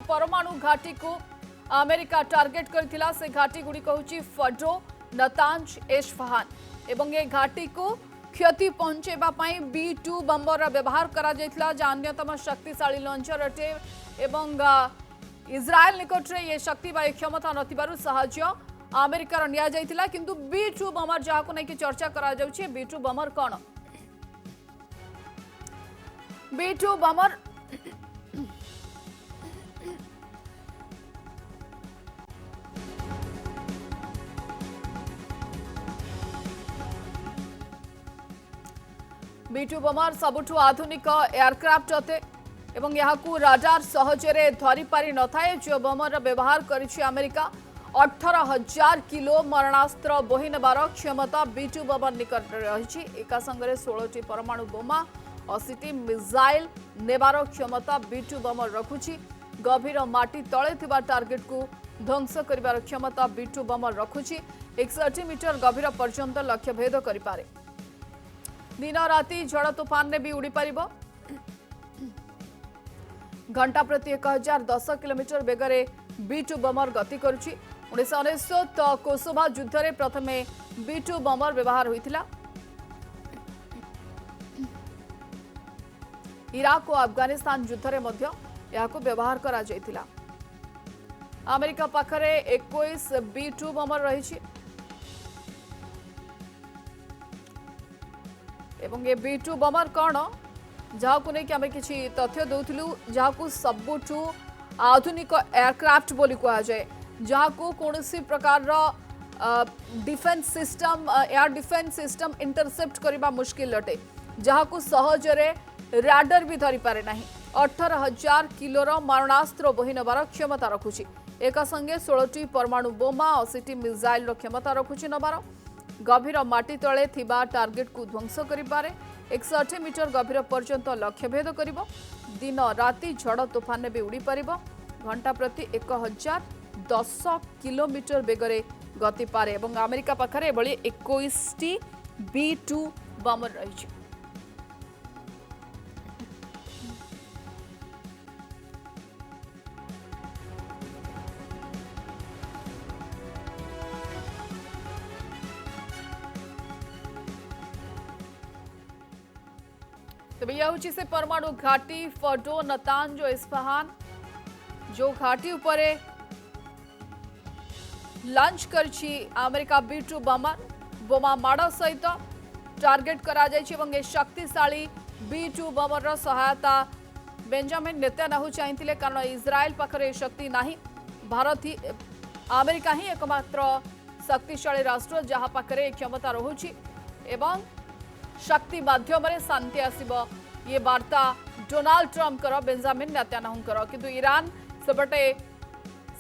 परमाणु घाटी को अमेरिका टार्गेट करथिला। से घाटी गुडी कहूची फड्रो, नतांज, इस्फहान एवं ए घाटी को क्षति पहुंचेबा पई B2 बम्बर व्यवहार करा जायथिला। अन्यतम शक्तिशाली लॉन्चर अटे एवं इस्राएल निकट रे ये शक्ति बा क्षमता नथिबारु साहाय्य अमेरिकार निया जायथिला। किंतु B2 बमर जाहाको नै कि चर्चा करा जाउची। B2 बमर कोन? B2 बमर B2 बमर सबुठु आधुनिक एयरक्राफ्ट अटे एवं यहाकू राडार सहजरे धरी पारि नथाए। जो बमर व्यवहार करिछि अमेरिका 18,000 किलो मरणास्त्र बोही नेबार क्षमता B2 बमर निकट रही। एका संगरे 16टी परमाणु बोमा 80टी मिसाइल नेबार क्षमता B2 बमर रखुछि। गभीर माटी तले थिबा टार्गेट को ध्वंस करिबार क्षमता B2 बमर रखुछि। 180 मीटर गभीर पर्यंत लक्ष्य भेद करिपारे। दिन राति झड़ तूफान ने भी उड़ी पारिबो। घंटा प्रति 1010 किलोमीटर बेगरे B2 बमर गति करुछि। 1999 कोसोभा युद्ध रे प्रथमे B2 बमर व्यवहार होइथिला। इराक और अफगानिस्तान युद्ध रे मध्य याको व्यवहार करा जायथिला। अमेरिका पाखरे 21 B2 बमर रहिछि एवं ये B2 बमर कौन जहां नहीं कि आम किसी तथ्य दौलू जहां सबुठु आधुनिक एयरक्राफ्ट बोली कह जाए। जहां कौन प्रकार defence system air defence system intercept करने मुश्किल अटे। जहां सहजरे राडर भी धरी पारे ना। 18,000 किलोर मारणास्त्र बोही नबार क्षमता रखुछि। एक संगे 16टी परमाणु बोमा 80टी मिसाइल क्षमता रखुछि नबार। गभीर माटी तले थिबा टार्गेट को ध्वंस करिपारे। 180 मीटर गभीर पर्यंत लक्ष्य भेद करिबो। दिन राति झड़ तूफान ने भी उड़ी पारिबो। घंटा प्रति 1010 किलोमीटर बेगरे गति पारे एवं अमेरिका पाखरे एभली 21टी B2 बमर रही। तेज यह हूँ से परमाणु घाटी फड्रो, नतांज, इस्फहान जो घाटी उपरे लॉन्च करछि अमेरिका B2 बमर बोमा माड़ सहित टार्गेट करा जायछि एवं ए शक्तिशाली B2 बमर सहायता बेंजामिन नेतान्याहू चाहिए। कारण इस्राएल पाखरे शक्ति नाही। भारत ही अमेरिका ही एकमात्र शक्तिशाली राष्ट्र जहाँ पाखरे क्षमता रहुछि एवं शक्ति माध्यम शांति आसीबो। ये वार्ता डोनाल्ड ट्रम्प कर बेंजामिन नेतान्याहू किंतु ईरान सेपटे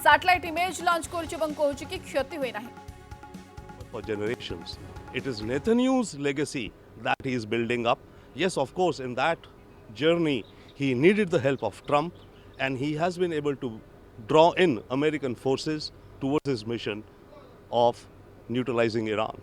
सैटेलाइट इमेज लॉन्च करुच्ची कि क्षति हुई नहीं। For generations, it is Netanyahu's legacy that he is building up. Yes, of course, in that journey, he needed the help of Trump, and he has been able to draw in American forces towards his mission of neutralizing Iran.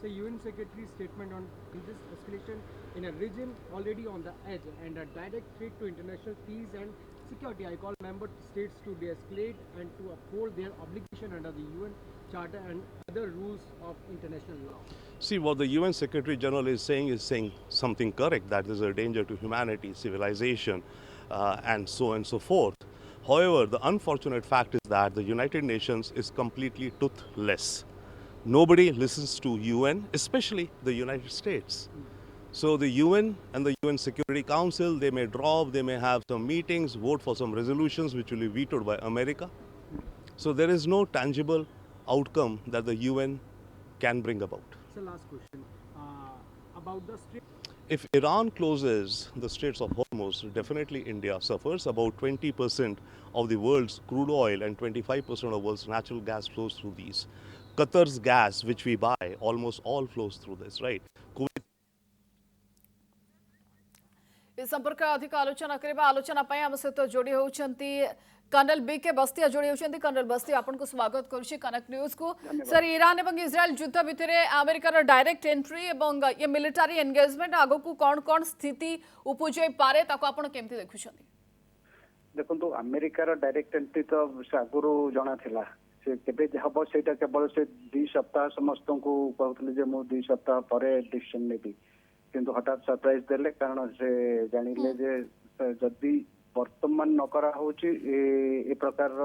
So, UN Secretary's statement on this escalation in a region already on the edge and a direct threat to international peace and security. I call member states to de-escalate and to uphold their obligation under the UN Charter and other rules of international law. See, what the UN Secretary General is saying something correct, that is a danger to humanity, civilization, and so forth. However, the unfortunate fact is that the United Nations is completely toothless. Nobody listens to UN, especially the United States. So the UN and the UN Security Council, they may drop, they may have some meetings, vote for some resolutions which will be vetoed by America. So there is no tangible outcome that the UN can bring about. So last question about the Strait. If Iran closes the Straits of Hormuz, definitely India suffers. About 20% of the world's crude oil and 25% of the world's natural gas flows through these. Qatar's gas, which we buy, almost all flows through this, right? इस संपर्क अधिक आलोचना करबा। आलोचना पई हम सहित जोड़ी होउछंती कर्नल बीके बस्तिया जोड़ी होउछंती। कर्नल बस्तिया आपन को स्वागत करूछी कनेक्ट न्यूज को। सर, ईरान एवं इस्राएल युद्ध भितरे अमेरिकार डायरेक्ट एंट्री एवं ये मिलिटरी एंगेजमेंट आगो को कोन कोन स्थिति उपजै पारे ताको आपन केमति देखुछंती? देखो अमेरिकार डायरेक्ट एंट्री तो से आगुरी जना थिला से केबे हम सेटा केवल से 2 सप्ताह समस्त को कहते जे मु 2 सप्ताह पर डिसीजन नेबी किंतु हठात सरप्राइज देले कारण से जानिले जे जदि वर्तमान न करा होची ए प्रकार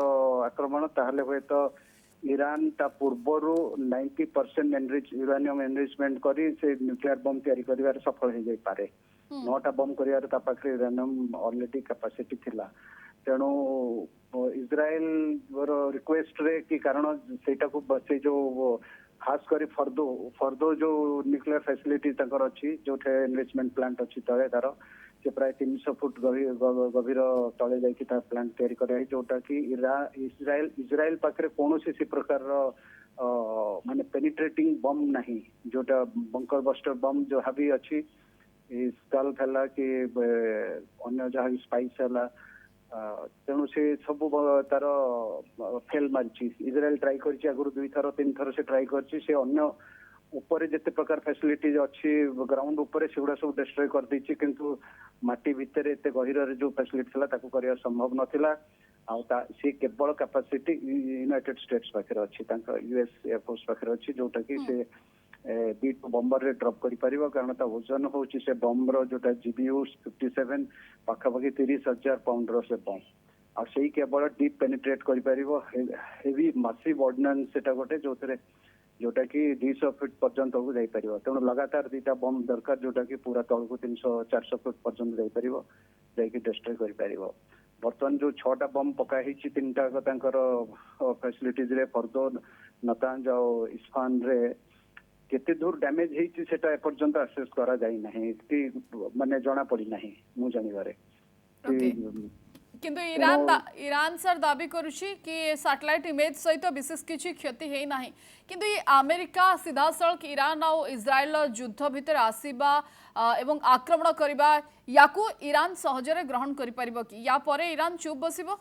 आक्रमण ताहले होय तो ईरान ता पूर्वर 90% यूरानियम एनरिचमेंट करी से न्यूक्लियर बम तैयारी करिवार सफल हो जाई पारे 9टा बम करिवार ता पाखरे यूरानियम ऑलरेडी कैपेसिटी थिला तेणु इजराइल रिक्वेस्ट रे कि कारण सेटा को से जो खास करी फर्दो जो न्यूक्लियर फैसिलिटी तंकर अछि जो एनरिचमेंट प्लांट अछि तळे तार से प्राय 300 फुट गभीर तले जाइए प्लांट तैयारी कराई जोटा कि इजराइल पाखे कौन से प्रकार माने पेनिट्रेटिंग बम नहीं जोटा बंकर बस्टर बम जहाँ भी अच्छी स्कल्फ है कि अन्य जहाँ भी स्पाइस है तेणु से सब तार फेल मारी इजराइल ट्राई कर आगुरी 2 थर 3 थर से ट्राई कर ऊपर जिते प्रकार फैसिलिटीज अच्छी ग्राउंड ऊपर सेगुड़ा सब डिस्ट्रॉय कर देछि किंतु माटी भितर एते गहिर जो फैसिलिटी थला ताको करिया संभव नथिला आ से केवल कैपेसिटी यूनाइटेड स्टेट्स पाखरे अच्छी यूएस एयरफोर्स पाखरे अच्छी जोटा कि से B2 बम्बर रे ड्रॉप करि परिबो कारण ता वजन होछि से बम्बर जोटा GBU 57 पाखापाखि 30,000 पाउंड रो से बम आ सेही केवल डीप पेनिट्रेट करि परिबो हेवी मासिव ऑर्डिनेंस सेटा गोटे जोटा कि 200 फुट पर्यंत को जाई परिबो तेणु लगातार 2टा बम दरकार जोटा कि पूरा तल को 300-400 फुट पर्यंत जाई परिबो जाई डिस्ट्रॉय करि परिबो बर्तमान जो 6टा बम पका हिची 3टा को तांकर फैसिलिटीज रे फर्दो नतांज और इस्फान रे केते दूर डैमेज हिची सेटा ए पर्यंत असेस करा जाई नाही कि माने जणा पड़ी नाही मु जानिबारे किंतु ईरान सर दाबी करुछि कि सैटेलाइट इमेज सहित विशेष किछि क्षति है नाही किंतु ये अमेरिका सीधा सड़क ईरान और इजराइल युद्ध भितर आसीबा एवं आक्रमण करबा याकू ईरान सहजरे ग्रहण करि परिबो कि या परे ईरान चुप बसिबो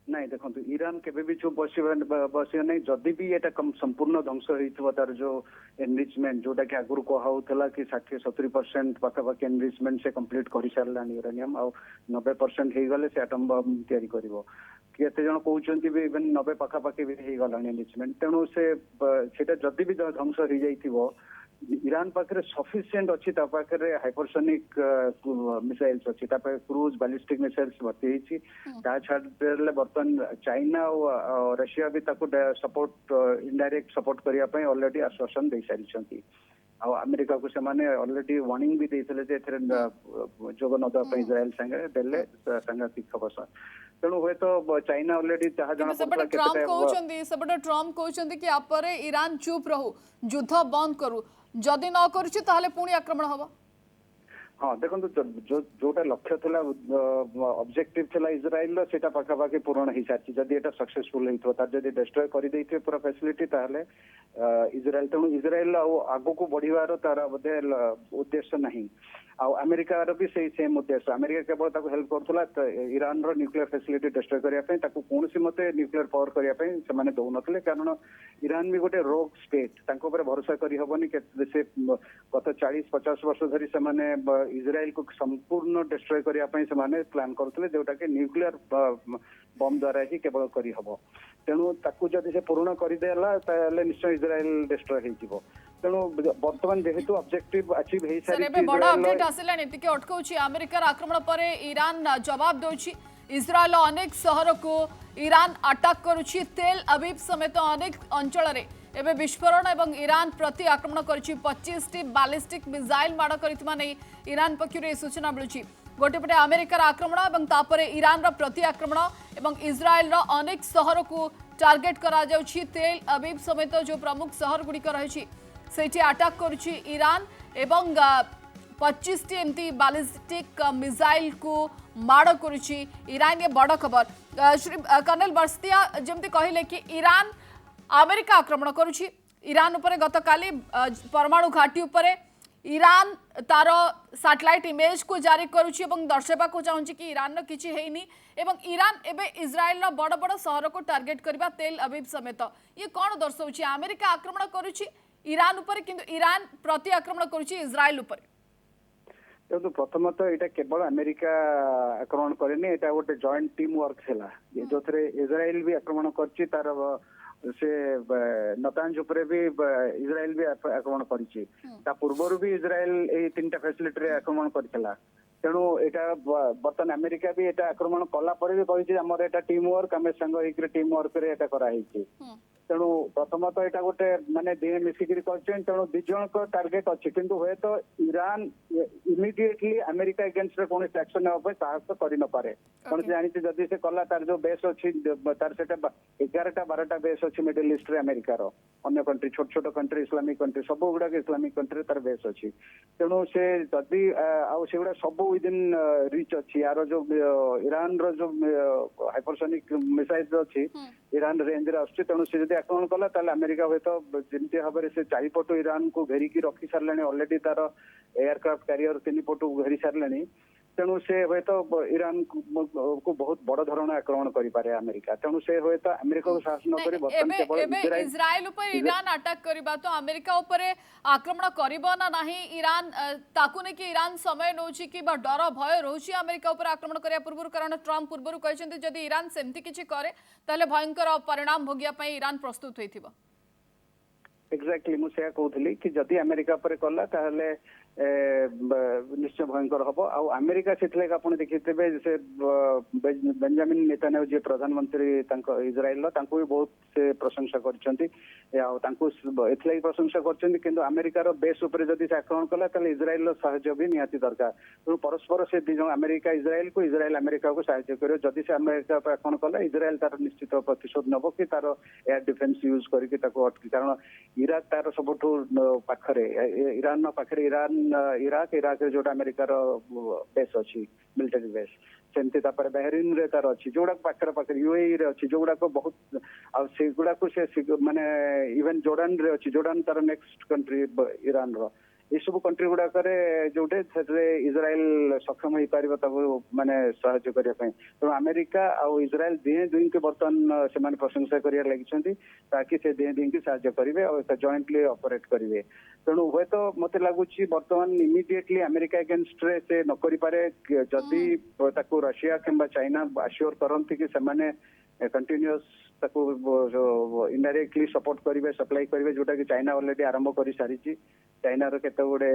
नहीं देखो ईरान केबे भी चुप बसियो नहीं जदि भी एटा संपूर्ण ध्वंस होइथबो तार जो एनरिचमेंट जोटा कि आगुर कहा होतला कि 60-70% पाखापाखि एनरिचमेंट से कंप्लीट करि सारलानी यूरेनियम आ 90% हे गले से एटम बम तैयारी करिवो केते जण कहउचंती भी इवन 90 पाखापाखि भी हे गलानी एनरिचमेंट तेणु से सेटा जदि भी ध्वंस हो जाइथिबो ईरान पाखे सफिशिएंट अच्छी पाखे हाइपरसोनिक मिसाइल्स अच्छी क्रूज बैलिस्टिक मिसाइल्स भर्ती छाड़े बर्तमान चाइना और रशिया भी सपोर्ट इनडायरेक्ट सपोर्ट करने ऑलरेडी आश्वासन दे सारी अमेरिका को से ऑलरेडी वार्निंग भी देते जोग नदा इजराइल संगे देले सांघातिक खबर तेणु हे तो चाइना ऑलरेडी जहाँ जना ट्रम्प कहते कि आपरे ईरान चुप रहू युद्ध बंद करू जदि न करूछि ताहले पुणी आक्रमण हबो हाँ देखो जोटा लक्ष्य थिला ऑब्जेक्टिव थिला इजराइल सेटा पाखापाखि पूर्ण हो सारी जदि एटा सक्सेसफुल होइथो तार जदि डिस्ट्रॉय करि दैथे पूरा फैसिलिटी ताहले इजराइल तेणु इजराइल आगो को बढ़िवार तार बोधे उद्देश्य नहीं अमेरिका भी से सेम उद्देश्य अमेरिका केवल ताको हेल्प करथुला ईरान रो न्यूक्लियर फैसिलिटी डिस्ट्रॉय करिया पे ताको कोनसी मते न्यूक्लियर पावर करिया पे से माने दउ नथले कारण ईरान भी गोटे रोग स्टेट ताको ऊपर भरोसा करि हबनी के से गत 40-50 वर्ष धरि से माने इजराइल को संपूर्ण डिस्ट्रॉय करिया पे से माने प्लान करथले जोटा के न्यूक्लियर बम द्वारा ही केवल करि हबो तेणु ताको जदि से पूर्ण करि देला ताले निश्चय इजराइल डिस्ट्रॉय हे जिवो तेणु वर्तमान जेहेतु ऑब्जेक्टिव अचीव हे सारी सर बड़ा अपडेट आसिलानी टिके अटकाउछि अमेरिकार आक्रमण परे ईरान जवाब दोछि इजराइल अनेक शहर को ईरान अटैक करुछि तेल अवीव समेत अनेक अंचल रे एबे विस्फोरण एवं ईरान प्रति आक्रमण करिछि 25 टी बैलिस्टिक मिसाइल माड़ करितमा नै ईरान पक्षरु सूचना मिलुछि गोटेपटे अमेरिकार आक्रमण एवं तापरे ईरान रो प्रति आक्रमण एवं इजराइल रो अनेक शहर को टार्गेट करा जाउछि तेल अवीव समेत जो प्रमुख शहर गुडी रहिछि सेठी अटैक करुछि ईरान एवं 25 टी एमती बैलिस्टिक मिसाइल को माड़ करुछि ईरान ये बड़ खबर श्री कर्नल बर्स्तिया जमती कहले कि ईरान अमेरिका आक्रमण करुछि ईरान उपरे गतकाली परमाणु घाटी उपरे ईरान तार सैटेलाइट इमेज को जारी करुछि एवं दर्शाइबा को चाहूछि कि ईरान किछि हेइनी एवं ईरान एबे इजराइल रो बड़ बड़ शहर को टार्गेट करबा तेल अवीव समेत ये कोन दर्शाउछि अमेरिका आक्रमण करुछि ईरान ऊपर किंतु ईरान प्रति आक्रमण करुछि इजराइल ऊपर देखो प्रथमतः यहाँ केवल अमेरिका आक्रमण करेनि एटा गोटे जॉइंट टीम वर्क है जो थे इज्राइल भी आक्रमण कर तार से नतांज उपरे भी इज्राइल भी आक्रमण करिछि ता पूर्वर भी इज्राइल ए तीनटा फैसिलिटी रे आक्रमण करथिला तेणु एटा बर्तन अमेरिका भी एटा आक्रमण कला पर भी कहिछि हमर एटा टीम वर्क आमे संग होइकरे टीम वर्क रे एटा करा हिछि तेणु प्रथमतः यहाँ गोटे माने दिने मिसिकी कर तेणु दी जन को टार्गेट अच्छी किंतु हुए तो ईरान इमिडिएटली अमेरिका एगेंस्ट कौन एक्शन नापे साहस तो कर नपे कौन जानी जदि से कला तार जो बेस अच्छी तार से 11टा 12टा बेस अच्छी मिडिल ईस्ट रे अमेरिकार अन्य कंट्री छोट छोट कंट्री इस्लामिक कंट्री सब गुड़ाक इस्लामिक कंट्री तार बेस अच्छी तेणु से जदि आगुड़ा सब विदिन रिच अच्छी यार जो ईरान रो जो हाइपरसोनिक मिसाइल अच्छी ईरान रेंज रे आसुची तेणु से आक्रमण कला ताले अमेरिका हुए तो जमी भाव में से चारिपटू ईरान को घेरिकी रखी सारे ऑलरेडी तार एयरक्राफ्ट कैरियर 3 पटू घेरी सारे तेणु से हुए तो ईरान को बहुत बड़ धरण आक्रमण करें अमेरिका तेणु से हुए तो अमेरिका को साहस न इजराइल ऊपर ईरान अटैक करबा तो अमेरिका ऊपर आक्रमण करबो ना नहीं ईरान ताकू ने कि ईरान समय नोची कि बा डर भय रोची अमेरिका ऊपर आक्रमण करिया पूर्व कारण ट्रम्प पूर्व कहते जदि ईरान सेमती किछि करे ताले भयंकर परिणाम भोगिया पई ईरान प्रस्तुत होइथिबो एक्जाक्टली मुझे कहूली कि जदि अमेरिका पर कला ताहले निश्चय भयंकर हम आमेरिका से देखिए से बेंजामिन नेतान्याहू जी प्रधानमंत्री इज्राइल भी बहुत से प्रशंसा कर प्रशंसा कर अमेरिकार बेस उपर जदि से आक्रमण कला इज्राइल साहाय्य भी निहाती दरकार तेणु परस्पर से दिज अमेरिका इज्राइल को इज्राइल अमेरिका को साहाय्य कर जदि से अमेरिका पर आक्रमण कला इज्राइल तार निश्चित प्रतिशोध नब कि तार एयर डिफेन्स यूज करके अटकी कारण इराक तार सबुठ पाखरे ईरान पाखरे इराक जो अमेरिकार बेस अच्छी मिलिटरी बेस सेमती बहरीन रे तार अच्छी जोड़ा पाखर पाखर यूएई रे अच्छी जोड़ा को बहुत आगुड़ा से माने इवन जोर्डान रे अच्छी जोर्डान तार नेक्स्ट कंट्री ईरान रो ये सब कंट्री गुड़ाक जोटे इज्राइल सक्षम हो पार माने साहाय्य करने तेणु अमेरिका आउ इज्राइल दिए दुई के बर्तमान से प्रशंसा कर लगी ताकि से दिए दुई की साहाय्य करेंगे और जॉइंटली ऑपरेट करेंगे तेणु हुए तो मत लगुच बर्तमान इमिडिएटली अमेरिका एगेंस्ट रे से न करि पारे जदि ताको रशिया किंबा चाइना आश्योर करंती कि सेमाने कंटिन्यूअस इनडायरेक्टली सपोर्ट करेंगे सप्लाई करेंगे जोटा कि चाइना ऑलरेडी आरंभ कर सारी चाइना रो केते गुडे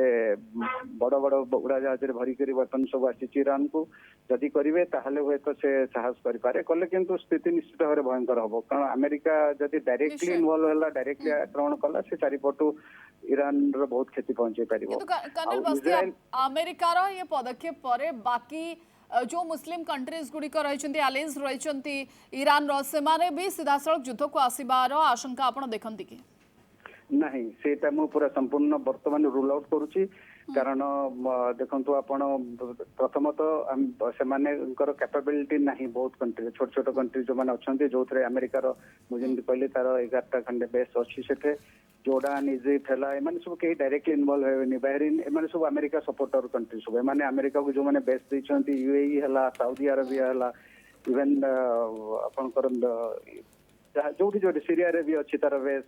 बड़ बड़ उड़ा जहाज भरिक वेपन सब आसी ईरान को जदि करेंगे ताहले हुए तो से साहस करें कले किंतु स्थिति निश्चित भाव में भयंकर हम कारण अमेरिका जदि डायरेक्टली इनवॉल्व है डायरेक्टली आक्रमण कला से चारिपटू ईरान रो बहुत क्षति पहुंचे पार अमेरिकार ये पदक्षेप पर बाकी जो मुस्लिम कंट्रीज गुड़िक रही आलियंस रही ईरान से भी सीधासलख युद्ध को आसबार आशंका आप देखती कि नहीं सेटा मु पूरा संपूर्ण वर्तमान रूल आउट करुची कारण देखंतु आपण प्रथमतः सेमानेकर कैपेबिलिटी नहीं बहुत कंट्री छोट छोट कंट्री जो माने अछंती जो थरे अमेरिकार मुझे कहले तार 11टा खंडे बेस अच्छी सेठे जोर्डान इजिप्ट है एम सब कहीं डायरेक्टली इनवॉल्व होनी बहरीन एम सब अमेरिका सपोर्टर कंट्री सब एम अमेरिका को जो मैंने बेस देते यूएई है साउदी अरेबिया है इवेन आपंकर जो जो सीरिया रे भी अच्छी तार बेस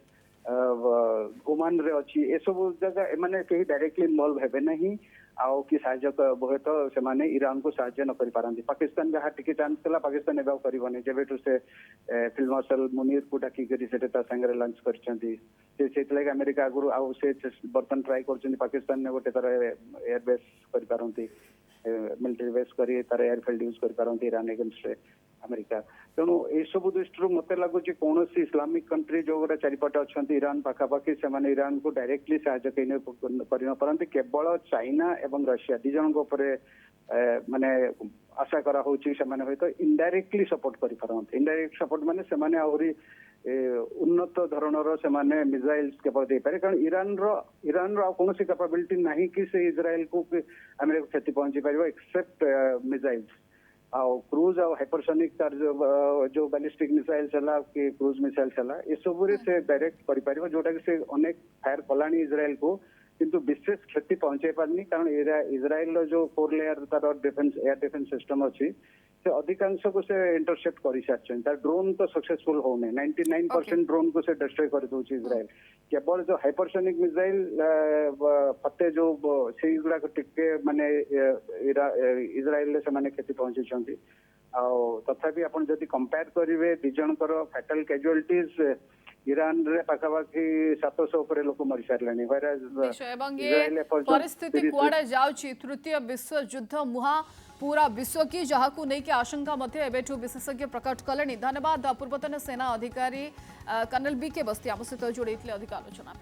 ओमान रे अच्छी ए सब जगह एमाने कहीं डायरेक्टली इनवॉल्व हेबे नहीं आउ कि साहाय्य हुए तो से ईरान को साहाय्य न कर पारती पाकिस्तान जहाँ टिके चांस था पाकिस्तान एवं करबनी जेबेठू से फील्ड मार्शल मुनीर को डाकिक सागर लंच कर अमेरिका आगुरी आउ से बर्तन ट्राए कर पाकिस्तान ने गोटे तार एयर बेस कर मिलिटरी बेस कर तार एयरफील्ड यूज कर ईरान एगेंस्ट अमेरिका तेणु ये सब दृष्टि मत लगुच कौन इस्लामिक कंट्री जो गोटे चारिपटे अच्छा ईरान पाखापाखि से ईरान को डायरेक्टली साहाय्य कर केवल चाइना एवं रशिया दी जन माने आशा करा तो इनडायरेक्टली सपोर्ट कर इनडायरेक्ट सपोर्ट माने से आहरी उन्नत धरणर से मिसाइल्स केवल दे पारे कारण ईरान रो कौन कैपेबिलिटी नहीं कि से इज्राइल को अमेरिका क्षति पहुंची पार एक्सेप्ट मिसाइल्स क्रूज और हाइपरसोनिक तार जो बैलिस्टिक मिसाइल्स है कि क्रूज मिसाइल्स है ये सब से डायरेक्ट कर जोटा कि से अनेक फायर कलानी इज्राइल को किंतु विशेष क्षति पहुंचे पारनी कारण इज्राइल जो 4 लेयर तार डिफेंस एयर डिफेंस सिस्टम अच्छी से अधिकांश को से इंटरसेप्ट कर सारी ड्रोन तो सक्सेसफुल होने 99% ड्रोन को से डिस्ट्रॉय कर दो इजराइल केवल जो हाइपरसोनिक मिसाइल फते जो से गुड़ा टिके माने इजराइल से माने क्षति पहुंची तथापि आपण जदि कंपेयर करेंगे दी जनकर फैटल कैजुअलिटीज ईरान रे पाखापाखि 700 ऊपर लोक मरी सारे परिस्थिति कुआडे जाउची तृतीय विश्व युद्ध मुहा पूरा विश्व की जहां नहीं कि आशंका मध्य एवं विशेषज्ञ प्रकट कले। धन्यवाद पूर्वतन सेना अधिकारी कर्नल बी के बस्ती आम सहित जोड़ी अधिक आलोचना।